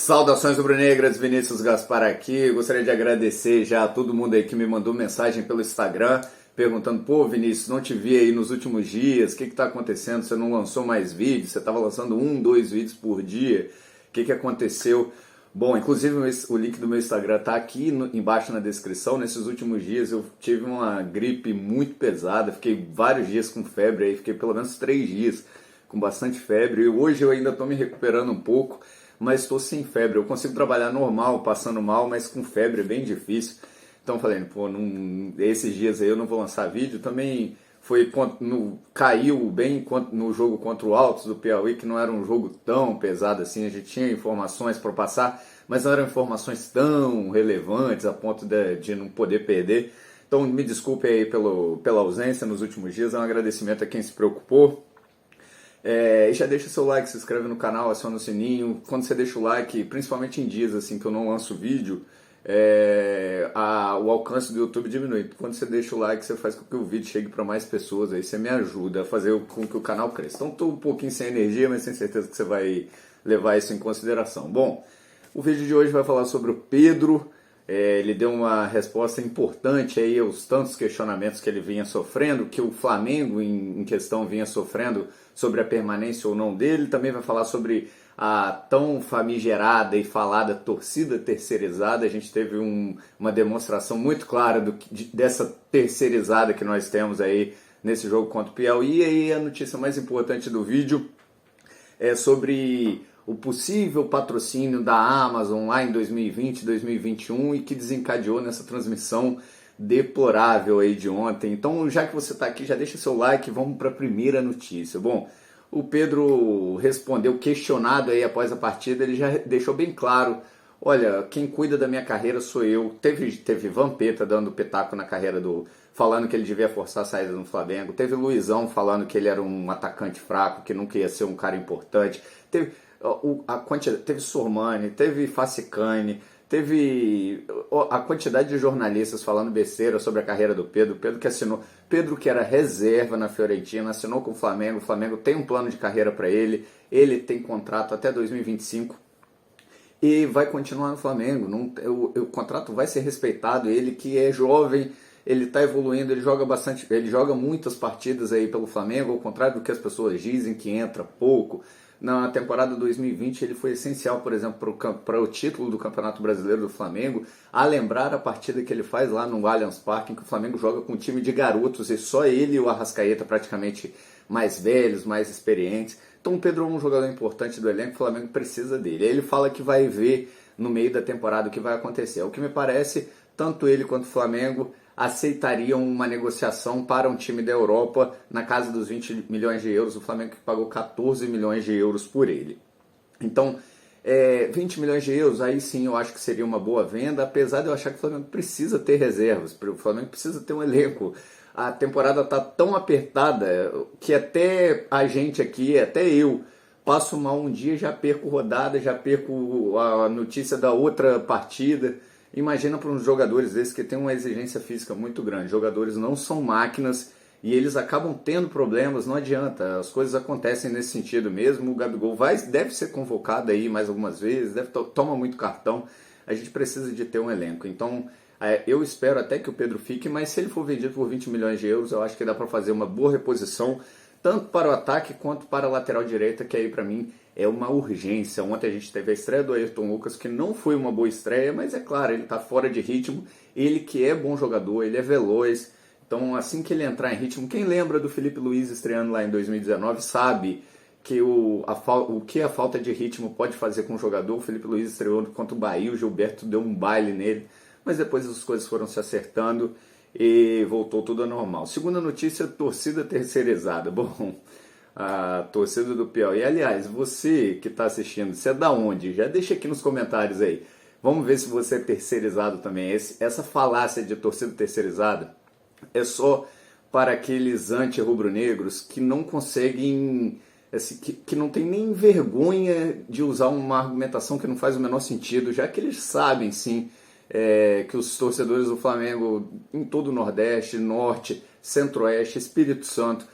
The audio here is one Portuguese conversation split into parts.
Saudações rubro-negras, Vinícius Gaspar aqui. Gostaria de agradecer já a todo mundo aí que me mandou mensagem pelo Instagram perguntando: pô, Vinícius, não te vi aí nos últimos dias, o que está acontecendo? Você não lançou mais vídeos, você estava lançando 2 vídeos por dia, o que aconteceu? Bom, inclusive o link do meu Instagram está aqui embaixo na descrição. Nesses últimos dias eu tive uma gripe muito pesada, fiquei vários dias com febre, aí fiquei pelo menos 3 dias com bastante febre, e hoje eu ainda estou me recuperando um pouco, mas estou sem febre. Eu consigo trabalhar normal, passando mal, mas com febre é bem difícil. Então falei, pô, esses dias aí eu não vou lançar vídeo. Também caiu bem no jogo contra o Altos do Piauí, que não era um jogo tão pesado assim. A gente tinha informações para passar, mas não eram informações tão relevantes a ponto de não poder perder. Então me desculpe aí pela ausência nos últimos dias. É um agradecimento a quem se preocupou. E já deixa seu like, se inscreve no canal, aciona o sininho. Quando você deixa o like, principalmente em dias assim que eu não lanço vídeo, o alcance do YouTube diminui. Quando você deixa o like, você faz com que o vídeo chegue para mais pessoas, aí você me ajuda a fazer com que o canal cresça. Então estou um pouquinho sem energia, mas tenho certeza que você vai levar isso em consideração. Bom, o vídeo de hoje vai falar sobre o Pedro. Ele deu uma resposta importante aí aos tantos questionamentos que ele vinha sofrendo, que o Flamengo em questão vinha sofrendo sobre a permanência ou não dele. Também vai falar sobre a tão famigerada e falada torcida terceirizada. A gente teve uma demonstração muito clara dessa terceirizada que nós temos aí nesse jogo contra o Piauí. E aí a notícia mais importante do vídeo é sobre o possível patrocínio da Amazon lá em 2020, 2021 e que desencadeou nessa transmissão deplorável aí de ontem. Então, já que você está aqui, já deixa seu like e vamos para a primeira notícia. Bom, o Pedro respondeu, questionado aí após a partida, ele já deixou bem claro: olha, quem cuida da minha carreira sou eu. Teve Vampeta dando pitaco na carreira falando que ele devia forçar a saída no Flamengo. Teve Luizão falando que ele era um atacante fraco, que nunca ia ser um cara importante. Teve Sormani, teve Facicani, teve a quantidade de jornalistas falando besteira sobre a carreira do Pedro. Pedro que era reserva na Fiorentina, assinou com o Flamengo tem um plano de carreira para ele tem contrato até 2025 e vai continuar no Flamengo. O contrato vai ser respeitado. Ele que é jovem, ele está evoluindo, ele joga muitas partidas aí pelo Flamengo, ao contrário do que as pessoas dizem, que entra pouco. Na temporada 2020 ele foi essencial, por exemplo, para o título do Campeonato Brasileiro do Flamengo, a lembrar a partida que ele faz lá no Allianz Parque, em que o Flamengo joga com um time de garotos e só ele e o Arrascaeta praticamente mais velhos, mais experientes. Então o Pedro é um jogador importante do elenco, o Flamengo precisa dele. Aí ele fala que vai ver no meio da temporada o que vai acontecer. O que me parece, tanto ele quanto o Flamengo aceitariam uma negociação para um time da Europa na casa dos 20 milhões de euros, o Flamengo que pagou 14 milhões de euros por ele. Então, 20 milhões de euros, aí sim eu acho que seria uma boa venda, apesar de eu achar que o Flamengo precisa ter reservas, o Flamengo precisa ter um elenco. A temporada está tão apertada que até a gente aqui, até eu, passo mal um dia, já perco rodada, já perco a notícia da outra partida. Imagina para uns jogadores desses que têm uma exigência física muito grande. Jogadores não são máquinas e eles acabam tendo problemas, não adianta. As coisas acontecem nesse sentido mesmo. O Gabigol deve ser convocado aí mais algumas vezes, toma muito cartão. A gente precisa de ter um elenco. Então, eu espero até que o Pedro fique, mas se ele for vendido por 20 milhões de euros, eu acho que dá para fazer uma boa reposição, tanto para o ataque quanto para a lateral direita, que aí para mim é uma urgência. Ontem a gente teve a estreia do Ayrton Lucas, que não foi uma boa estreia, mas é claro, ele está fora de ritmo. Ele que é bom jogador, ele é veloz. Então assim que ele entrar em ritmo, quem lembra do Felipe Luiz estreando lá em 2019 sabe que o que a falta de ritmo pode fazer com o jogador. O Felipe Luiz estreou contra o Bahia, o Gilberto deu um baile nele, mas depois as coisas foram se acertando e voltou tudo ao normal. Segunda notícia, torcida terceirizada. Bom, a torcida do Piauí. Aliás, você que está assistindo, você é da onde? Já deixa aqui nos comentários aí. Vamos ver se você é terceirizado também. Essa falácia de torcida terceirizada é só para aqueles anti-rubro-negros que não conseguem, assim, que não tem nem vergonha de usar uma argumentação que não faz o menor sentido, já que eles sabem sim que os torcedores do Flamengo em todo o Nordeste, Norte, Centro-Oeste, Espírito Santo,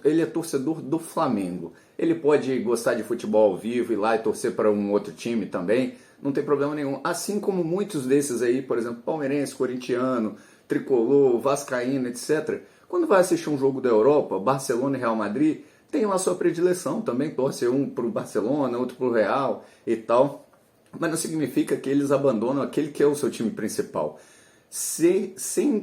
ele é torcedor do Flamengo. ele pode gostar de futebol ao vivo, ir lá e torcer para um outro time também, não tem problema nenhum. Assim como muitos desses aí, por exemplo, palmeirense, corintiano, tricolor, vascaíno, etc. Quando vai assistir um jogo da Europa, Barcelona e Real Madrid, tem lá sua predileção, também torce um para o Barcelona, outro para o Real e tal. Mas não significa que eles abandonam aquele que é o seu time principal. Sem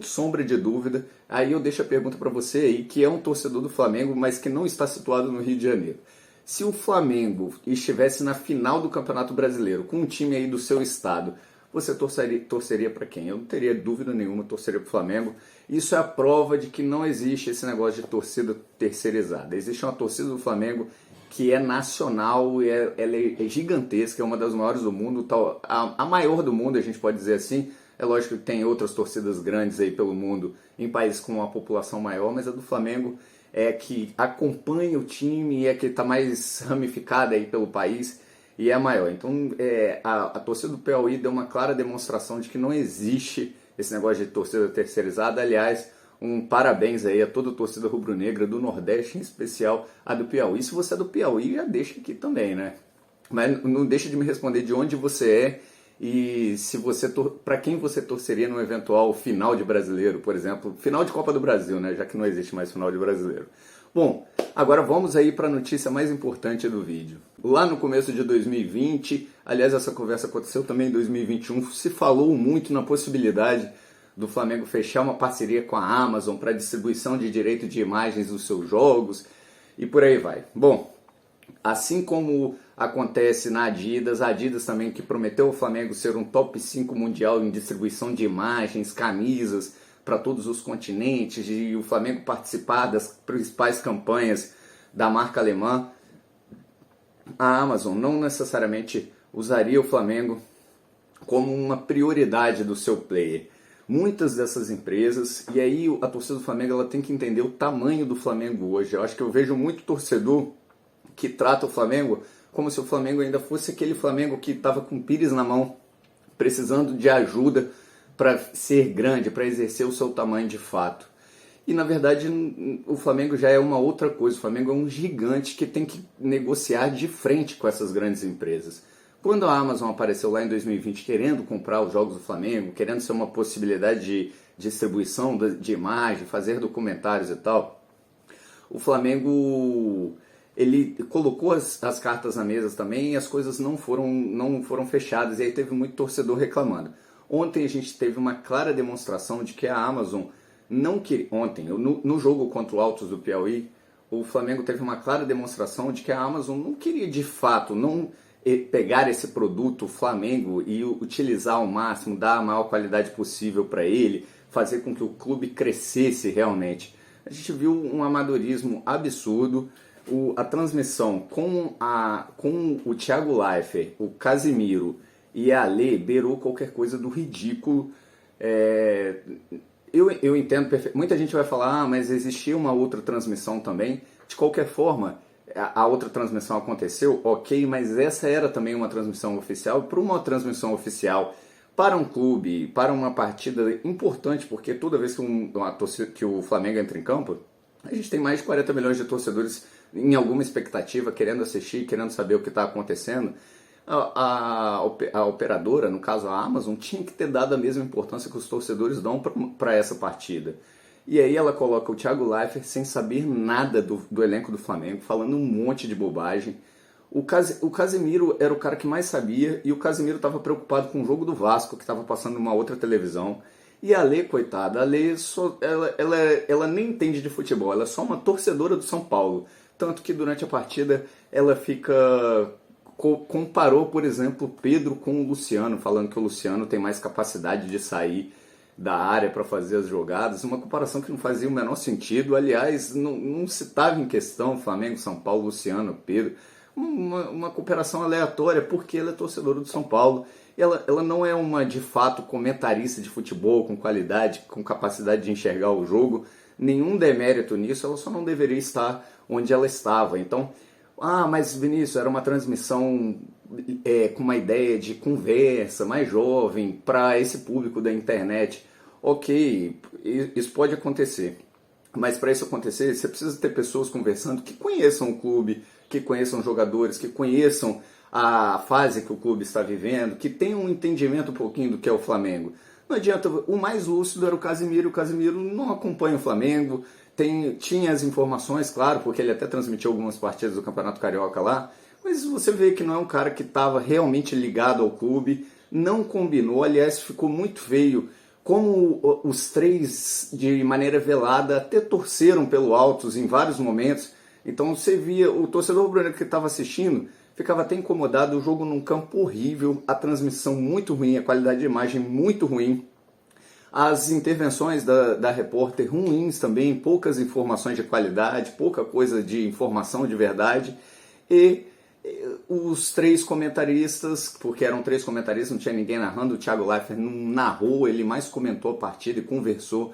sombra de dúvida, aí eu deixo a pergunta para você aí, que é um torcedor do Flamengo, mas que não está situado no Rio de Janeiro. Se o Flamengo estivesse na final do Campeonato Brasileiro, com um time aí do seu estado, você torceria para quem? Eu não teria dúvida nenhuma, torceria para o Flamengo. Isso é a prova de que não existe esse negócio de torcida terceirizada. Existe uma torcida do Flamengo que é nacional, ela é gigantesca, é uma das maiores do mundo, a maior do mundo, a gente pode dizer assim. É lógico que tem outras torcidas grandes aí pelo mundo, em países com uma população maior, mas a do Flamengo é que acompanha o time, é que está mais ramificada aí pelo país e é a maior. Então a torcida do Piauí deu uma clara demonstração de que não existe esse negócio de torcida terceirizada. Aliás, um parabéns aí a toda a torcida rubro-negra do Nordeste, em especial a do Piauí. Se você é do Piauí, já deixa aqui também, né? Mas não deixa de me responder de onde você é e se você para quem você torceria no eventual final de Brasileiro, por exemplo, final de Copa do Brasil, né? Já que não existe mais final de Brasileiro. Bom, agora vamos aí para a notícia mais importante do vídeo. Lá no começo de 2020, aliás, essa conversa aconteceu também em 2021, se falou muito na possibilidade do Flamengo fechar uma parceria com a Amazon para distribuição de direito de imagens dos seus jogos e por aí vai. Bom, assim como acontece na Adidas, a Adidas também que prometeu ao Flamengo ser um top 5 mundial em distribuição de imagens, camisas para todos os continentes e o Flamengo participar das principais campanhas da marca alemã, a Amazon não necessariamente usaria o Flamengo como uma prioridade do seu player. Muitas dessas empresas, e aí a torcida do Flamengo ela tem que entender o tamanho do Flamengo hoje. Eu acho que eu vejo muito torcedor que trata o Flamengo como se o Flamengo ainda fosse aquele Flamengo que estava com o pires na mão, precisando de ajuda para ser grande, para exercer o seu tamanho de fato. E na verdade o Flamengo já é uma outra coisa, o Flamengo é um gigante que tem que negociar de frente com essas grandes empresas. Quando a Amazon apareceu lá em 2020 querendo comprar os jogos do Flamengo, querendo ser uma possibilidade de distribuição de imagem, fazer documentários e tal, o Flamengo ele colocou as cartas na mesa também e as coisas não foram fechadas e aí teve muito torcedor reclamando. Ontem a gente teve uma clara demonstração de que a Amazon não queria... Ontem, no jogo contra o Altos do Piauí, o Flamengo teve uma clara demonstração de que a Amazon não queria de fato pegar esse produto Flamengo e utilizar ao máximo, dar a maior qualidade possível para ele, fazer com que o clube crescesse realmente. A gente viu um amadorismo absurdo. A transmissão com o Thiago Leifert, o Casimiro e a Ale beirou qualquer coisa do ridículo. Eu entendo perfeitamente. Muita gente vai falar, mas existia uma outra transmissão também. De qualquer forma, a outra transmissão aconteceu, ok, mas essa era também uma transmissão oficial. Para uma transmissão oficial, para um clube, para uma partida importante, porque toda vez que o Flamengo entra em campo, a gente tem mais de 40 milhões de torcedores em alguma expectativa, querendo assistir, querendo saber o que está acontecendo. A operadora, no caso a Amazon, tinha que ter dado a mesma importância que os torcedores dão para essa partida. E aí ela coloca o Thiago Leifert sem saber nada do elenco do Flamengo, falando um monte de bobagem. O Casemiro era o cara que mais sabia e o Casemiro estava preocupado com o jogo do Vasco, que estava passando numa outra televisão. E a Ale, coitada, a Ale ela nem entende de futebol, ela é só uma torcedora do São Paulo. Tanto que durante a partida ela comparou, por exemplo, o Pedro com o Luciano, falando que o Luciano tem mais capacidade de sair da área para fazer as jogadas, uma comparação que não fazia o menor sentido. Aliás, não se estava em questão Flamengo, São Paulo, Luciano, Pedro, uma comparação aleatória, porque ela é torcedora do São Paulo. Ela não é uma, de fato, comentarista de futebol com qualidade, com capacidade de enxergar o jogo, nenhum demérito nisso, ela só não deveria estar onde ela estava. Então, mas Vinícius, era uma transmissão com uma ideia de conversa, mais jovem, para esse público da internet. Ok, isso pode acontecer, mas para isso acontecer, você precisa ter pessoas conversando que conheçam o clube, que conheçam jogadores, que conheçam a fase que o clube está vivendo, que tenham um entendimento um pouquinho do que é o Flamengo. Não adianta, o mais lúcido era o Casimiro não acompanha o Flamengo, tinha as informações, claro, porque ele até transmitiu algumas partidas do Campeonato Carioca lá, mas você vê que não é um cara que estava realmente ligado ao clube, não combinou, aliás, ficou muito feio, como os três, de maneira velada, até torceram pelo Altos em vários momentos. Então você via, o torcedor rubro-negro que estava assistindo ficava até incomodado, o jogo num campo horrível, a transmissão muito ruim, a qualidade de imagem muito ruim, as intervenções da repórter ruins também, poucas informações de qualidade, pouca coisa de informação de verdade, e os três comentaristas, porque eram três comentaristas, não tinha ninguém narrando, o Thiago Leifert não narrou, ele mais comentou a partida e conversou,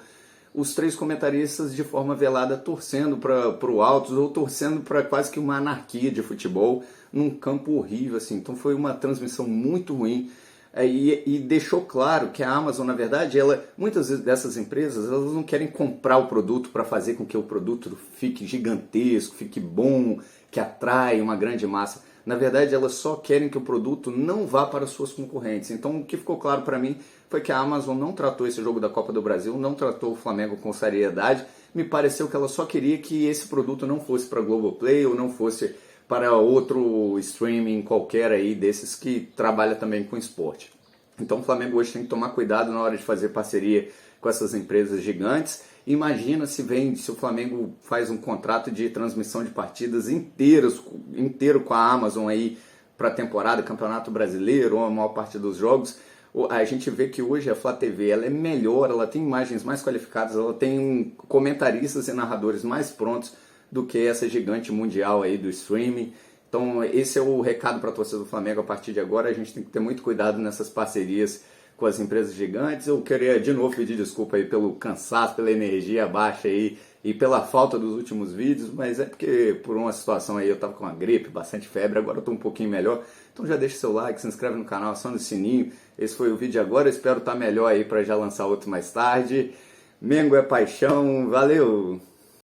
os três comentaristas de forma velada torcendo para o Altos ou torcendo para quase que uma anarquia de futebol num campo horrível, assim. Então foi uma transmissão muito ruim e deixou claro que a Amazon, na verdade, muitas dessas empresas elas não querem comprar o produto para fazer com que o produto fique gigantesco, fique bom, que atrai uma grande massa. Na verdade, elas só querem que o produto não vá para suas concorrentes. Então, o que ficou claro para mim foi que a Amazon não tratou esse jogo da Copa do Brasil, não tratou o Flamengo com seriedade. Me pareceu que ela só queria que esse produto não fosse para Globoplay ou não fosse para outro streaming qualquer aí desses que trabalha também com esporte. Então, o Flamengo hoje tem que tomar cuidado na hora de fazer parceria com essas empresas gigantes. Imagina se o Flamengo faz um contrato de transmissão de partidas inteiro com a Amazon aí para a temporada, Campeonato Brasileiro, ou a maior parte dos jogos. A gente vê que hoje a Flá TV ela é melhor, ela tem imagens mais qualificadas, ela tem comentaristas e narradores mais prontos do que essa gigante mundial aí do streaming. Então esse é o recado para a torcida do Flamengo a partir de agora. A gente tem que ter muito cuidado nessas parcerias com as empresas gigantes. Eu queria de novo pedir desculpa aí pelo cansaço, pela energia baixa aí e pela falta dos últimos vídeos, mas é porque por uma situação aí eu tava com uma gripe, bastante febre, agora eu tô um pouquinho melhor. Então já deixa seu like, se inscreve no canal, aciona o sininho. Esse foi o vídeo de agora, eu espero estar melhor aí para já lançar outro mais tarde. Mengo é paixão, valeu!